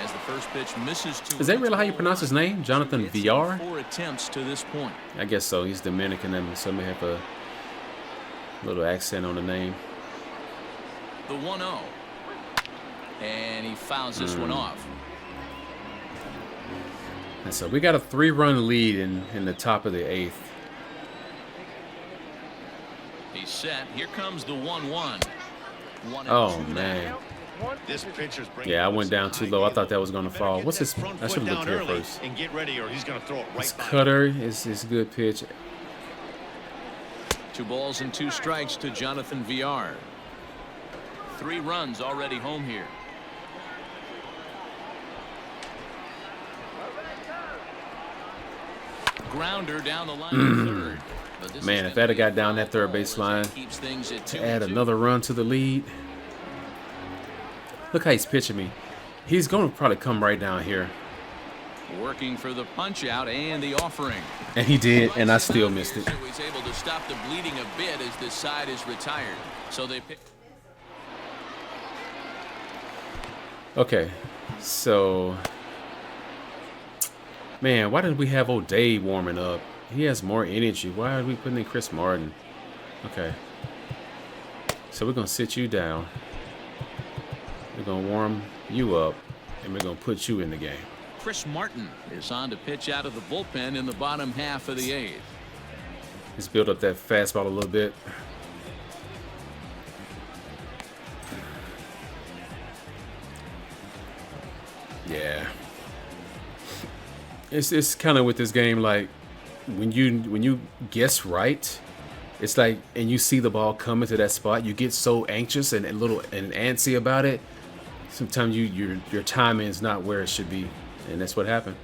As the first pitch misses to. Is that really how you pronounce his name? Jonathan VR? 4 attempts to this point. I guess so. He's Dominican, and so may have a little accent on the name. The 1-0. And he fouls this one off. And so we got a 3-run lead in the top of the 8th. He's set. Here comes the 1-1. Oh, man. This pitcher's bringing Yeah, I went down too low. I thought that was going to fall. What's his? I should have looked here early first. and get ready, or he's going to throw it His right by. cutter is a good pitch. 2 balls and 2 strikes to Jonathan VR. 3 runs already home here. Grounder down the line to third. But this Man, is if that had gonna got be a down that third foul base as line that keeps things at to add 2-2. another run to the lead. Look how he's pitching me. He's going to probably come right down here. Working for the punch out and the offering. And he did, and I still missed it. So he's able to stop the bleeding a bit as this side is retired. So they pick. Okay, so man, why didn't we have O'Day warming up? He has more energy. Why are we putting in Chris Martin? Okay, so we're gonna sit you down. We're gonna warm you up, and we're gonna put you in the game. Chris Martin is on to pitch out of the bullpen in the bottom half of the 8th. Let's build up that fastball a little bit. Yeah. It's kind of with this game, like when you guess right, it's like, and you see the ball coming to that spot, you get so anxious and antsy about it. Sometimes your timing is not where it should be, and that's what happened.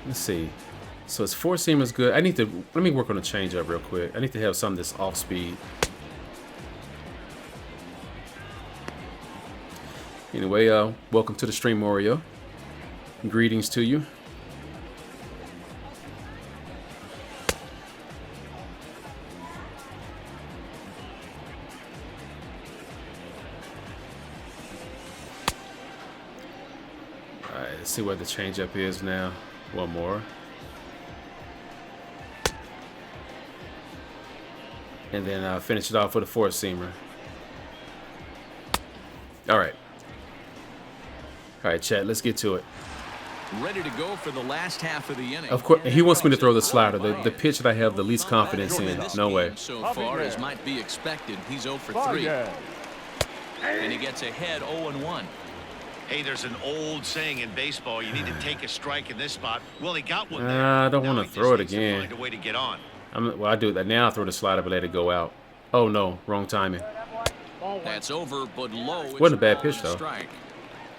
Let's see. So his 4-seam is good. Let me work on the changeup real quick. I need to have some of this off speed. Anyway, welcome to the stream, Oreo. Greetings to you. All right, let's see where the changeup is now. One more. And then I'll finish it off with a 4-seamer. All right. All right, chat, let's get to it. Ready to go for the last half of the inning. Of course, he wants me to throw the slider, the pitch that I have the least confidence in. No way. So far as might be expected, he's 0 for 3. And he gets ahead 0-1. Hey, there's an old saying in baseball: you need to take a strike in this spot. Well, he got one there. I don't Now want he to throw it just needs to again. Find a way to get on. Well, I do that now. I throw the slider, but let it go out. Oh no, wrong timing. That's over, but low. Wasn't a bad pitch, though. Strike.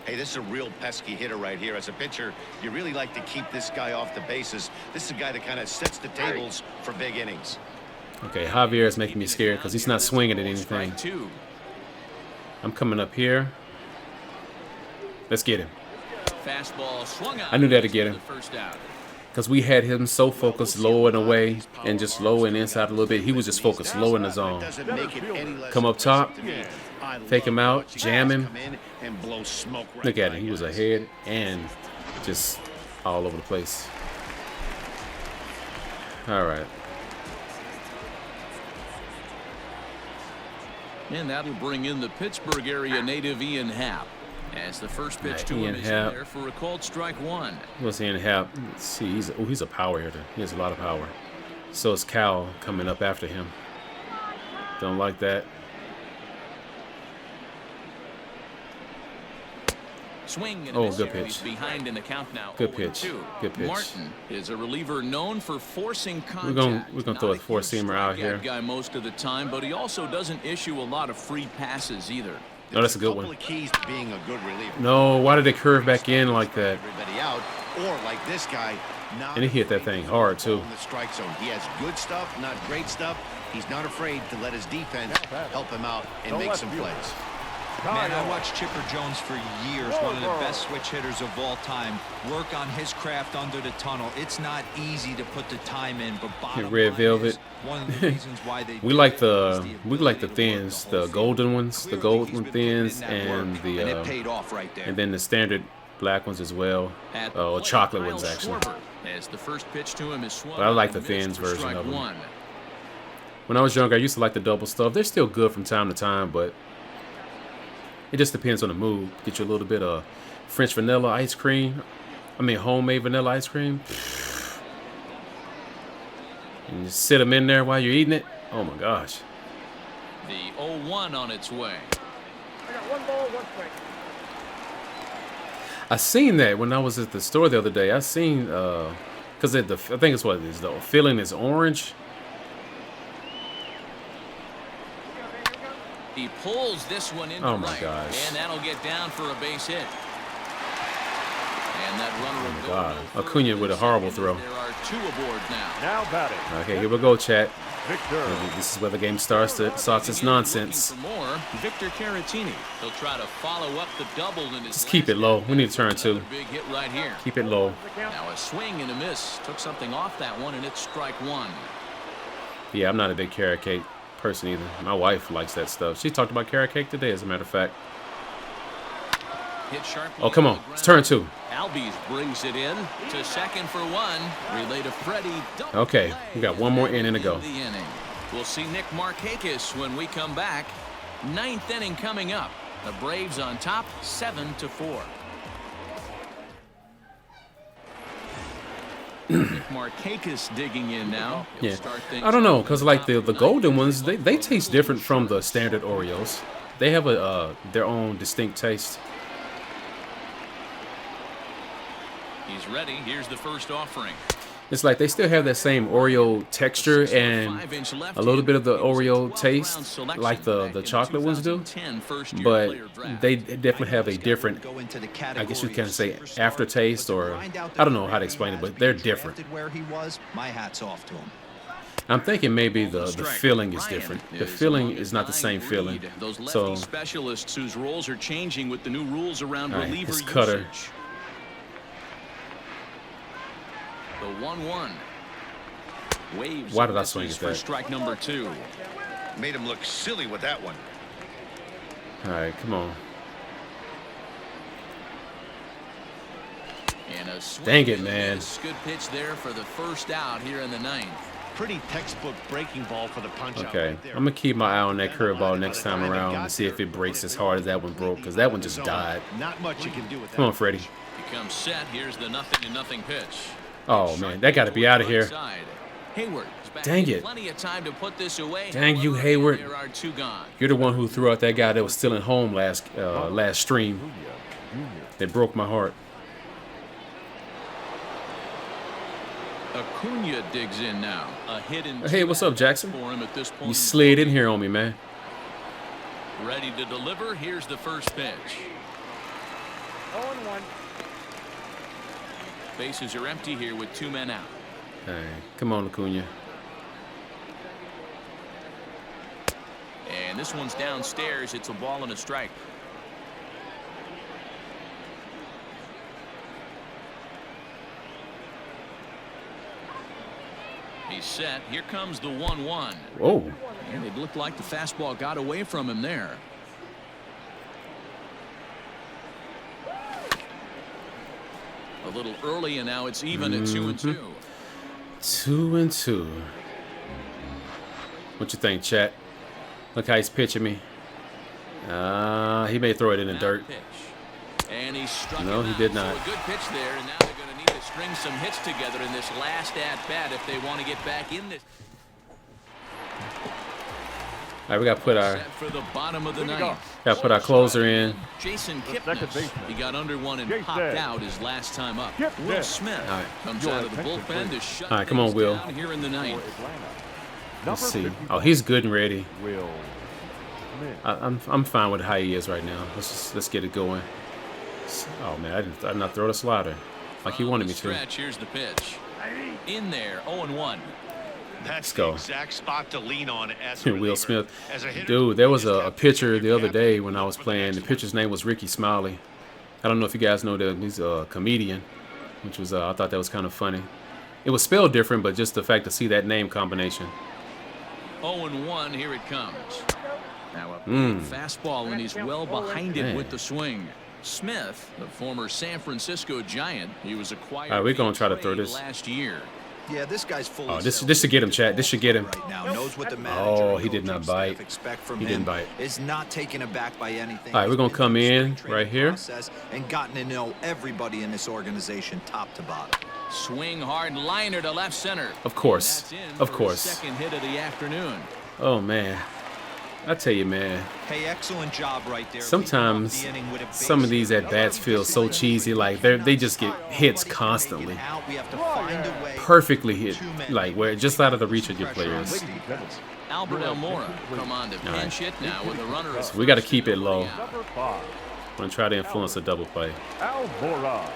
Hey, this is a real pesky hitter right here. As a pitcher, you really like to keep this guy off the bases. This is a guy that kind of sets the tables for big innings. Okay, Javier is making me scared because he's not swinging at anything. Strike 2. I'm coming up here. Let's get him. Fastball swung out. I knew that'd get him. The first out. Because we had him so focused low and away and just low and inside a little bit. He was just focused low in the zone. Come up top, fake him out, jam him. Look at him. He was ahead and just all over the place. All right. And that'll bring in the Pittsburgh area native Ian Happ. As the first pitch to him is in there for a called strike one. What's Ian Happ? Let's see, he's a power hitter. He has a lot of power. So is Cal coming up after him. Don't like that. Swing and oh, good pitch. He's behind in the count now. Good pitch. Good pitch. Martin is a reliever known for forcing contact. We're gonna throw a four-seamer out here. Guy most of the time, but he also doesn't issue a lot of free passes either. No, that's a good one. Keys to being a good reliever. No, why did they curve back in like that? Everybody out, or like this guy. And he hit that thing hard too. In the strike zone, he has good stuff, not great stuff. He's not afraid to let his defense help him out and make some plays. Man, I watched Chipper Jones for years, one of the best switch hitters of all time. Work on his craft under the tunnel. It's not easy to put the time in, but bottom Red Velvet. One of the reasons why they we like the thins, the golden ones, the golden thins, and the it paid off right there. and then the standard black ones as well. Chocolate ones actually. As the first pitch to him is but I like the thins version of them. When I was younger, I used to like the double stuff. They're still good from time to time, but it just depends on the mood. Get you a little bit of French vanilla ice cream. I mean, homemade vanilla ice cream. And just sit them in there while you're eating it. Oh my gosh. The 0-1 on its way. I got one ball, one strike. I seen that when I was at the store the other day. I seen because I think it's what it is. The filling is orange. He pulls this one into Oh my right, gosh. and that'll get down for a base hit. And that runner will God. go Acuna with a horrible throw. There are two aboard now. Now batting. Okay, here we go, chat. Victor. This is where the game starts its nonsense. For more, Victor Caratini. He'll try to follow up the double in his Just keep it low. We need to turn two. big hit right here. Keep it low. Now a swing and a miss. Took something off that one, and it's strike one. Yeah, I'm not a big carrot cake person either. My wife likes that stuff. She talked about carrot cake today, as a matter of fact. Hit sharply. Oh, come on. It's turn two. Albies brings it in to second for one. Relay to Freddie. Okay, we got one more inning to go. The inning. We'll see Nick Markakis when we come back. Ninth inning coming up. The Braves on top, 7-4. Markakis digging in now. He'll Yeah, start things I don't know, off because in like top the of golden ninth. ones, they taste different from the standard Oreos. They have their own distinct taste. He's ready. Here's the first offering. It's like they still have that same Oreo texture and a little bit of the Oreo taste, like the chocolate ones do. But they definitely have a different, I guess you can say, aftertaste, or I don't know how to explain it, but they're different. Where he was, my hat's off to him. I'm thinking maybe the feeling is different. The feeling is not the same feeling. Those lefty So, specialists whose roles are changing with the new rules around all right, reliever it's Cutter. usage. The 1-1. Waves. Why did I swing misses at for that? strike number 2. Made him look silly with that one. All right, come on. And a swing Dang it, and a man. miss. Good pitch there for the first out here in the ninth. Pretty textbook breaking ball for the punch out Okay, right there. I'm gonna keep my eye on that curveball next time around and see if it breaks as hard as that one broke, because that one just died. Not much you can do with that. Come on, Freddie. Becomes set. Here's the 0-0 pitch. Oh man, that got to be out of here. Outside. Hayward is back Dang with it. Plenty of time to put this away. Dang you, However, Hayward. There are two gone. You're the one who threw out that guy that was still at home last stream. It broke my heart. Acuna digs in now. A hit in Hey, what's up, Jackson? for him at this point. You slid in here on me, man. Ready to deliver. Here's the first pitch. 0-1. Bases are empty here with 2 men out. Hey, come on, Acuna. And this one's downstairs. It's a ball and a strike. He's set. Here comes the 1-1. Whoa. And it looked like the fastball got away from him there. A little early, and now it's even at 2-2. 2-2. What you think, chat? Look how he's pitching me. He may throw it in the dirt. Pitch. And he struck No, him he out. did not. So a good pitch there, and now they're going to need to string some hits together in this last at-bat if they want to get back in this. All right, we got to put our Set for the bottom of the ninth. closer in. Jason second Kipnis. baseman. He got under one and Jason. popped out his last time up. Kipnis. Will Smith All right. comes Your out of the attention, bullpen to please. shut All right, come on, things Will. down here in the ninth. Let's see. Oh, he's good and ready. Will Smith. I'm fine with how he is right now. Let's get it going. Oh man, I did not throw the slider like he wanted me to. Stretch. Here's the pitch. In there, 0-1. That's go. the exact spot to lean on as a Will reliever. Smith. As a hitter, Dude, there was you just a have to pitcher keep the your other cap day when I was for the playing. next The one. pitcher's name was Ricky Smiley. I don't know if you guys know that he's a comedian, which was I thought that was kind of funny. It was spelled different, but just the fact to see that name combination. 0-1, here it comes. Now a big fastball, and he's well behind it Man. with the swing. Smith, the former San Francisco Giant, he was acquired. All right, we're gonna via try to throw trade this. last year. Yeah, this guy's full. Oh, this should get him, chat. This should get him. Right now, knows what the Oh, manager he and did not coaching staff bite. expect from He didn't him. bite. Is not taken aback by anything. All right, we're gonna He's come been through the in spring right training here. process and gotten to know everybody in this organization, top to bottom. Swing hard liner to left center. Of course, That's in of for his course. second hit of the afternoon. Oh man, I tell you, man. Hey, excellent job right there. Sometimes some of these at bats feel so cheesy, like they just get hits constantly, We have to find a way. perfectly hit, like where just out of the reach of your players. Ladies and gentlemen, Albert Almora come on to pinch hit now with a runner. at We got to first keep and it low. nobody out. number 5, I'm gonna try to influence a double play. Almora.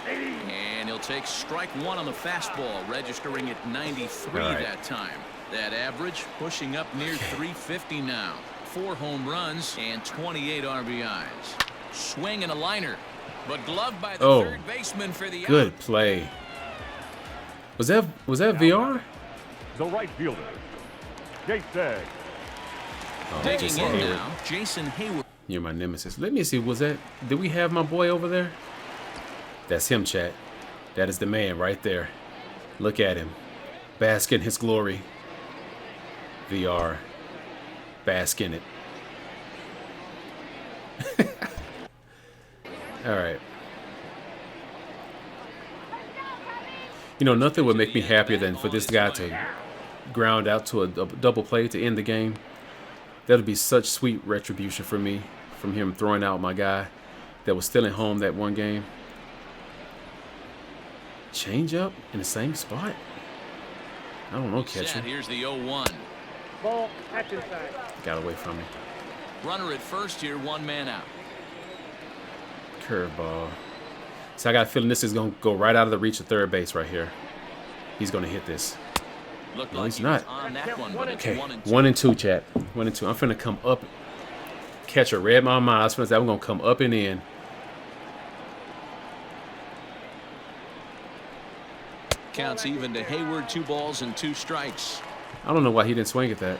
And he'll take strike one on the fastball, registering at 93 All right. that time. That average pushing up near 350 now. 4 home runs and 28 RBIs. Swing and a liner, but gloved by the Oh, third baseman for the Good out. play. Was that VR? The right fielder, Jason. Oh, Digging Jason in Hayward. now, Jason Hayward. You're my nemesis. Let me see. Did we have my boy over there? That's him, chat. That is the man right there. Look at him. Bask in his glory. VR. Bask in it. All right. You know, nothing would make me happier than for this guy to ground out to a double play to end the game. That would be such sweet retribution for me from him throwing out my guy that was still at home that one game. Change up in the same spot? I don't know, Set. catcher. Here's the 0-1. Ball, catch inside. Got away from me. Runner at first here, 1 man out. Curveball. So I got a feeling this is going to go right out of the reach of third base right here. He's going to hit this. Looked No, like he's he was not. on that one, but it's Okay, 1-2. 1 and 2, chat. 1 and 2. I'm finna come up. Catcher read my mind. I was finna say I'm going to come up and in. Counts even to Hayward, 2 balls and 2 strikes. I don't know why he didn't swing at that.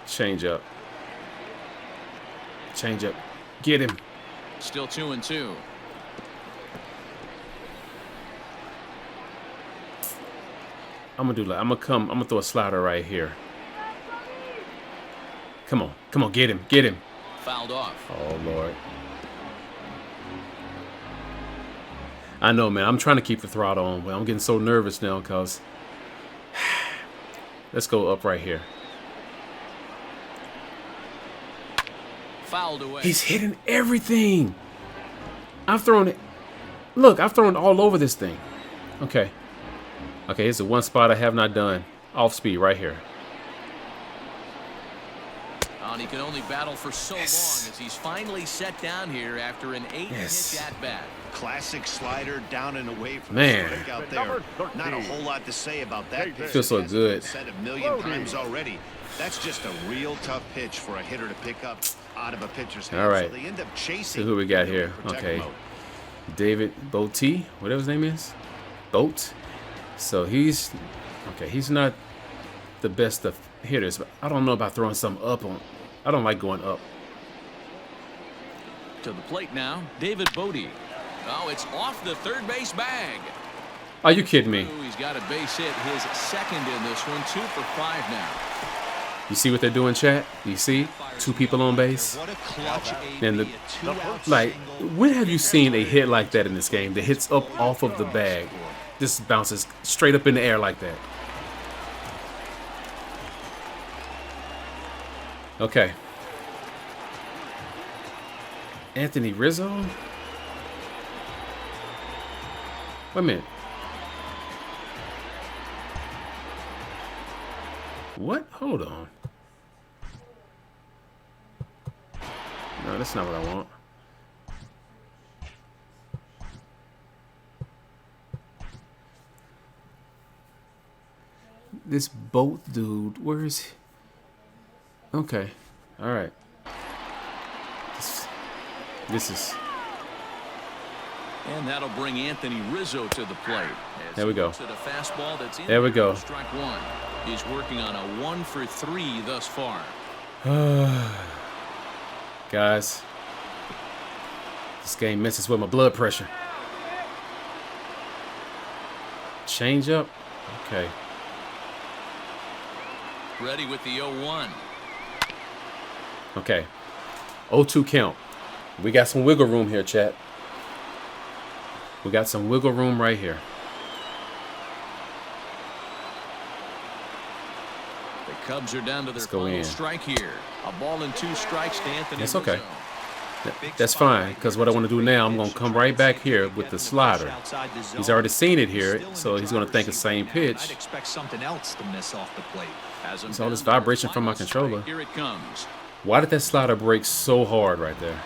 Change up. Change up. Get him. Still 2-2. I'm gonna do like I'm gonna throw a slider right here. Come on, get him, get him. Fouled off. Oh Lord. I know, man. I'm trying to keep the throttle on, but I'm getting so nervous now because let's go up right here. Fouled away. He's hitting everything. I've thrown it. Look, I've thrown all over this thing. Okay. Okay, here's the one spot I have not done. Off speed right here. And he can only battle for so long as he's finally set down here after an 8-pitch at-bat. Classic slider down and away from Man. the strike out there. Not a whole lot to say about that pitch. Feels so It has good. been said a million times already. That's just a real tough pitch for a hitter to pick up out of a pitcher's hand. All right. So they end up chasing. See who we got here. protect Okay. mode. David Bote, whatever his name is. Boat. So he's okay. He's not the best of hitters, but I don't know about throwing something up on. I don't like going up. To the plate now, David Bodie. Oh, it's off the third base bag. Are you kidding me? He's got a base hit, his second in this one, 2 for 5 now. You see what they're doing, chat? You see? 2 people on base. What a clutch And AB, a two-out like, single. when have you seen a hit like that in this game that hits up off of the bag? This bounces straight up in the air like that. Okay. Anthony Rizzo? Wait a minute. What? Hold on. No, that's not what I want. This boat dude, where is he? Okay. All right. This is... And that'll bring Anthony Rizzo to the plate. There we go. To the fastball that's in There we go. Strike one. He's working on a 1 for 3 thus far. Guys, this game messes with my blood pressure. Change up. Okay. Ready with the 0-1. Okay. 0-2 count. We got some wiggle room here, chat. We got some wiggle room right here. The Cubs are down to their go final in. strike here. A ball and 2 strikes to Anthony That's okay. Rizzo. That's fine, because what I want to do now, I'm going to come right back here with the slider. He's already seen it here, so he's going to think the same I'd pitch. expect something else to miss off the plate. Hasn't It's all this been their vibration from my final controller. strike. Here it comes. Why did that slider break so hard right there?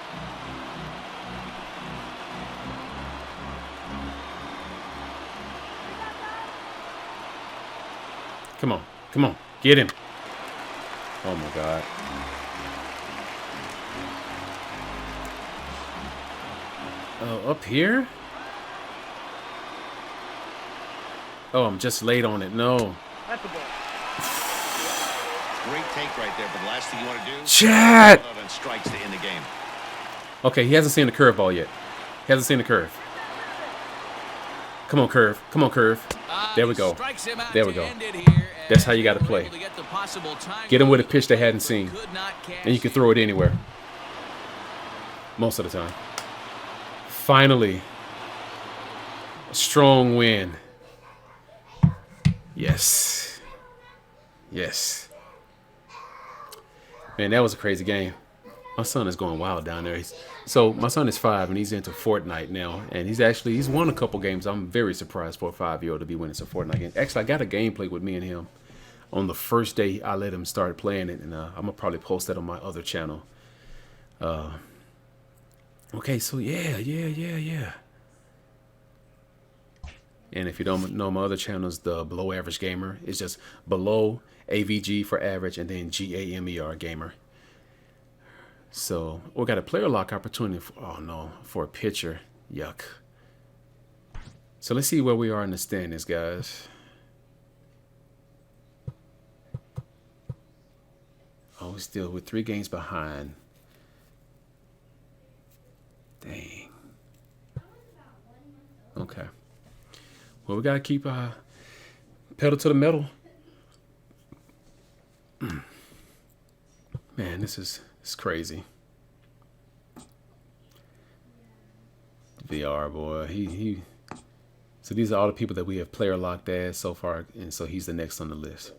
Come on. Come on. Get him. Oh, my God. Up here? Oh, I'm just late on it. No. That's a ball. Great take right there, but the last thing you want to do Chat! and strikes to end the game. Okay, he hasn't seen the curveball yet. He hasn't seen the curve. Come on, curve. Come on, curve. There we go. Strikes him out There we to go. end it here, That's how and you got to they were play. able to get the possible time Get him with a goal, pitch they hadn't seen. could not cash And you can in. throw it anywhere. Most of the time. Finally. A strong win. Yes. Yes. Man, that was a crazy game. My son is going wild down there. So my son is 5 and he's into Fortnite now. And he's won a couple games. I'm very surprised for a 5-year-old to be winning some Fortnite games. Actually, I got a gameplay with me and him on the first day I let him start playing it. And I'm going to probably post that on my other channel. Okay, so yeah. And if you don't know my other channels, the Below Average Gamer is just below AVG for average and then GAMER gamer. So we got a player lock opportunity for a pitcher. Yuck. So let's see where we are in the standings, guys. Oh, we're still with 3 games behind. Dang. Okay. Well, we gotta keep pedal to the metal. Man, it's crazy. VR boy, he. So these are all the people that we have player locked as so far, and so he's the next on the list.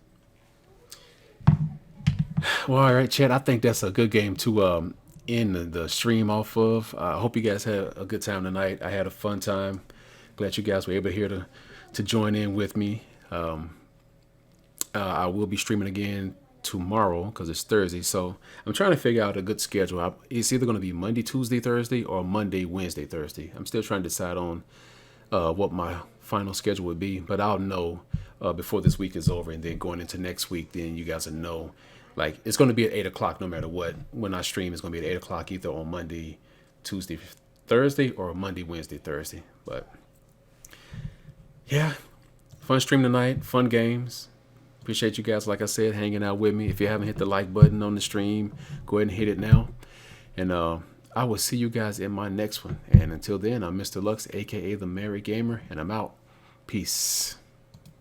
Well, all right, Chad. I think that's a good game to end the stream off of. I hope you guys had a good time tonight. I had a fun time. Glad you guys were able to join in with me. I will be streaming again tomorrow because it's Thursday. So I'm trying to figure out a good schedule. It's either going to be Monday, Tuesday, Thursday, or Monday, Wednesday, Thursday. I'm still trying to decide on what my final schedule would be, but I'll know before this week is over, and then going into next week, then you guys will know. Like, it's going to be at 8 o'clock no matter what. When I stream, it's going to be at 8 o'clock either on Monday, Tuesday, Thursday, or Monday, Wednesday, Thursday. But yeah, Fun stream tonight. Fun games. Appreciate you guys, like I said, hanging out with me. If you haven't hit the like button on the stream, go ahead and hit it now. And I will see you guys in my next one. And until then, I'm Mr. Lux, a.k.a. The Merry Gamer, and I'm out. Peace.